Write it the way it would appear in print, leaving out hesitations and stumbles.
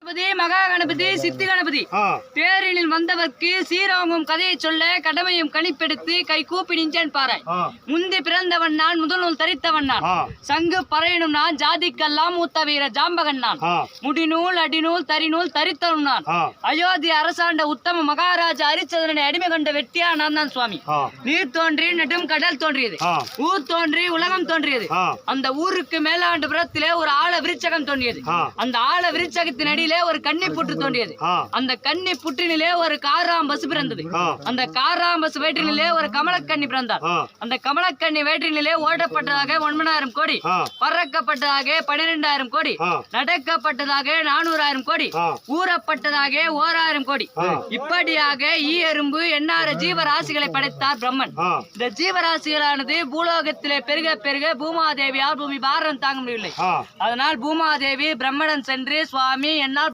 மகா கணபதி சித்தி கணபதி தேரினில் வந்தவர்க்கு சீரோங்கும் கதையை சொல்ல கடமையும் கணிப்பெடுத்து கை கூப்பி நின்றேன் பாரு. முந்தி பிறந்தவன் நான், முதல் நூல் தரித்தவன் நான், சங்கு பறையனும் நான், ஜாதிக்கெல்லாம் மூத்த வீர ஜாம்பகன் நான், முடிநூல் அடிநூல் தரிநூல் தரித்தவன் நான், அயோத்தி அரசாண்ட உத்தம மகாராஜா ஹரிச்சந்திரனை அடிமை கண்ட வெட்டியா நான் தான் சுவாமி. நீர் தோன்றி நெடும் கடல் தோன்றியது, ஊர் தோன்றி உலகம் தோன்றியது, அந்த ஊருக்கு மேலாண்டு புறத்திலே ஒரு ஆழ விருச்சகம் தோன்றியது, அந்த ஆழ விருச்சகத்தின் அடியிலே ஒரு கன்னி புற்று தோன்றியது, அந்த கன்னி புற்றினிலே ஒரு காராம் பசு பிறந்தது, அந்த காராம் பசு வயிற்றினிலே ஒரு கமலக்கண்ணி பிறந்தார், அந்த கமலக்கண்ணி வயிற்றினிலே ஓடப்பட்டதாக 9,000 கோடி, பறக்கப்பட்டதாக 12,000 கோடி, நடக்கப்பட்டதாக 400,000 கோடி, ஊறப்பட்டதாக 1,000 கோடி, இப்படியாக ஈ எறும்பு எண்ணார ஜீவராசிகளை படைத்தார் பிரம்மன். இந்த ஜீவராசிகளானது பூலோகத்திலே பெருக பெருக பூமாதேவியால் பூமி பாரம் தாங்க முடியவில்லை. அதனால் பூமாதேவி பிரம்மணன் சென்று சுவாமி என்னால்